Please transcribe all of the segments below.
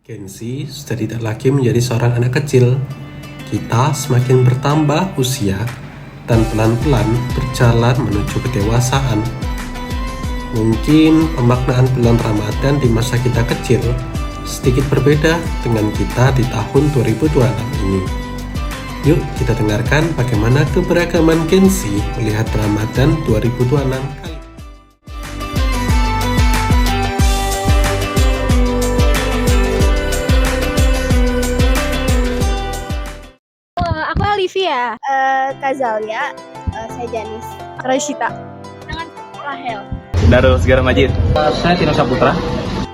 Kenzi sudah tidak lagi menjadi seorang anak kecil. Kita semakin bertambah usia dan pelan-pelan berjalan menuju kedewasaan. Mungkin pemaknaan bulan Ramadan di masa kita kecil sedikit berbeda dengan kita di tahun 2026 ini. Yuk kita dengarkan bagaimana keberagaman Kenzi melihat Ramadan 2026 kali. Aku Olivia. Kazalia, saya Janis. Rashita. Dengan Rahel. Darul Segara Majid. Saya Tino Saputra.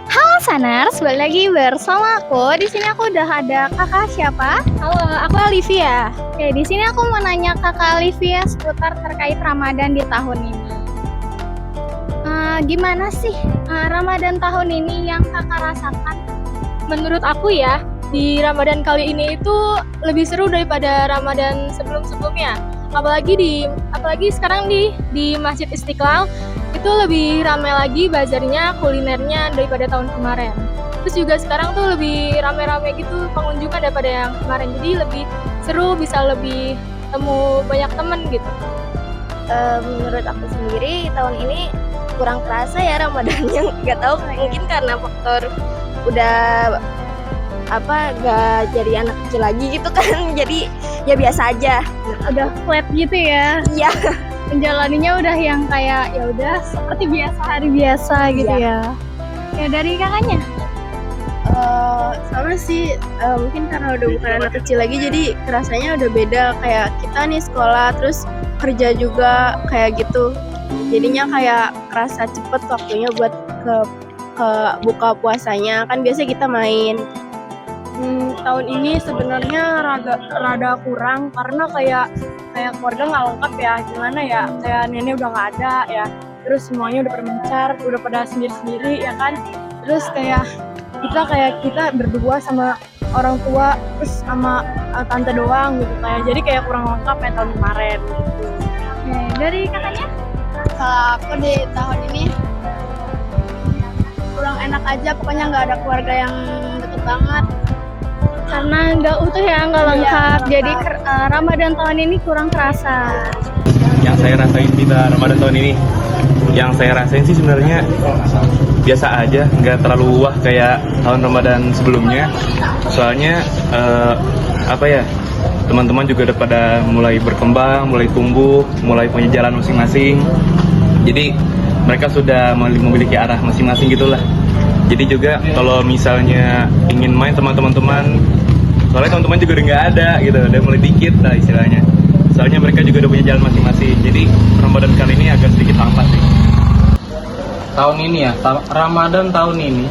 Halo Sanars, balik lagi bersama aku. Di sini aku udah ada kakak siapa? Halo, aku Olivia. Oke, di sini aku mau nanya kakak Olivia seputar terkait Ramadan di tahun ini. Gimana sih Ramadan tahun ini yang kakak rasakan? Menurut aku ya, di Ramadan kali ini itu lebih seru daripada Ramadan sebelum-sebelumnya. Apalagi sekarang di Masjid Istiqlal itu lebih ramai lagi bazarnya, kulinernya daripada tahun kemarin. Terus juga sekarang tuh lebih ramai-ramai gitu pengunjungnya daripada yang kemarin. Jadi lebih seru, bisa lebih temu banyak temen gitu. Menurut aku sendiri tahun ini kurang terasa ya Ramadannya. Nggak tahu, mungkin karena faktor udah gak jadi anak kecil lagi gitu kan. Jadi ya biasa aja. Udah flat gitu ya? Iya. Menjalaninya udah yang kayak ya udah seperti biasa, hari biasa gitu ya. Ya dari kakaknya? Sama sih, mungkin karena udah bukan anak kecil lagi jadi rasanya udah beda. Kayak kita nih sekolah terus kerja juga kayak gitu, jadinya kayak kerasa cepet waktunya buat ke buka puasanya. Kan biasa kita main. Tahun ini sebenarnya rada kurang karena kayak keluarga nggak lengkap ya, gimana ya, kayak nenek udah nggak ada ya, terus semuanya udah bermencar, udah pada sendiri-sendiri ya kan, terus kayak kita berdua sama orang tua terus sama tante doang gitu, jadi kayak kurang lengkap ya tahun kemarin gitu. Oke, dari kakaknya? Kalau aku di tahun ini kurang enak aja, pokoknya nggak ada keluarga yang deket banget. Karena nggak utuh ya, nggak lengkap. Iya, Jadi Ramadan tahun ini kurang terasa. Yang saya rasain di Ramadan tahun ini, yang saya rasain sih sebenarnya biasa aja, nggak terlalu wah kayak tahun Ramadan sebelumnya. Soalnya teman-teman juga udah pada mulai berkembang, mulai tumbuh, mulai punya jalan masing-masing. Jadi mereka sudah memiliki arah masing-masing gitulah. Jadi juga kalau misalnya ingin main teman-teman, soalnya teman-teman juga udah nggak ada gitu, udah mulai dikit lah istilahnya. Soalnya mereka juga udah punya jalan masing-masing. Jadi Ramadan kali ini agak sedikit hampa sih. Tahun ini ya, Ramadan tahun ini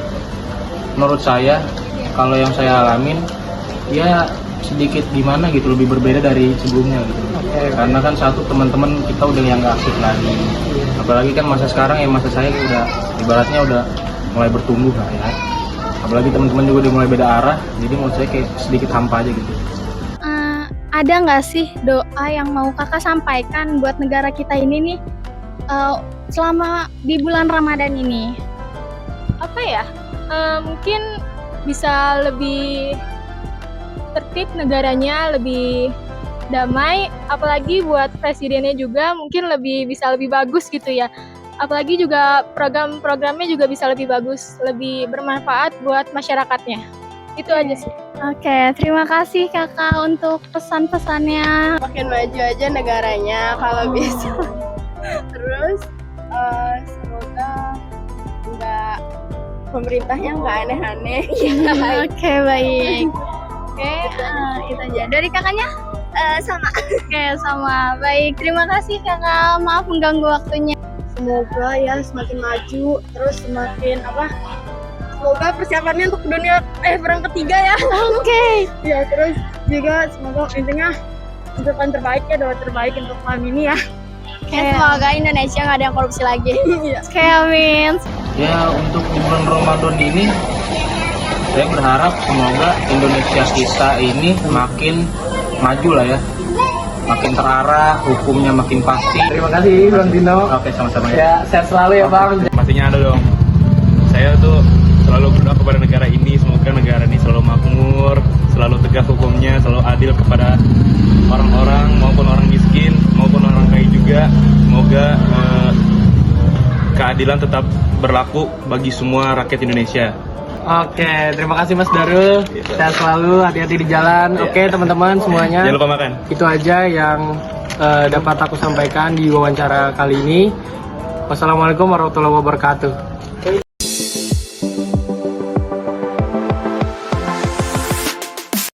menurut saya, kalau yang saya alamin ya sedikit gimana gitu, lebih berbeda dari sebelumnya gitu. Karena kan satu, teman-teman kita udah yang nggak aktif lagi, apalagi kan masa sekarang ya, masa saya udah ibaratnya udah mulai bertumbuh lah ya, apalagi teman-teman juga udah mulai beda arah, jadi menurut saya kayak sedikit hampa aja gitu. Ada nggak sih doa yang mau kakak sampaikan buat negara kita ini nih selama di bulan Ramadan ini? Apa ya, mungkin bisa lebih tertib negaranya, lebih damai, apalagi buat presidennya juga mungkin bisa lebih bagus gitu ya. Apalagi juga program-programnya juga bisa lebih bagus, lebih bermanfaat buat masyarakatnya. Itu aja sih. Oke, terima kasih kakak untuk pesan-pesannya. Makin maju aja negaranya kalau bisa. Terus semoga pemerintahnya nggak aneh-aneh. Oke, baik. Oke, itu aja. Dari kakaknya? Sama. Oke, sama. Baik, terima kasih kakak. Maaf mengganggu waktunya. Semoga ya semakin maju, terus semakin semoga persiapannya untuk perang ketiga ya. Oke. Ya, terus juga semoga intinya ucapan terbaik ya, doa terbaik untuk malam ini ya. Semoga Indonesia nggak ada yang korupsi lagi. Oke, amin. Ya untuk di bulan Ramadan ini saya berharap semoga Indonesia kita ini makin maju lah ya, makin terarah, hukumnya makin pasti. Terima kasih Bang Dino. Oke, sama-sama ya. Ya, sehat selalu ya Bang. Pastinya ada dong. Saya tuh selalu berdoa kepada negara ini, semoga negara ini selalu makmur, selalu tegak hukumnya, selalu adil kepada orang-orang maupun orang miskin maupun orang kaya juga. Semoga keadilan tetap berlaku bagi semua rakyat Indonesia. Oke, terima kasih Mas Darul. Sehat selalu, hati-hati di jalan. Oke, teman-teman semuanya. Jangan lupa makan. Itu aja yang dapat aku sampaikan di wawancara kali ini. Wassalamualaikum warahmatullahi wabarakatuh.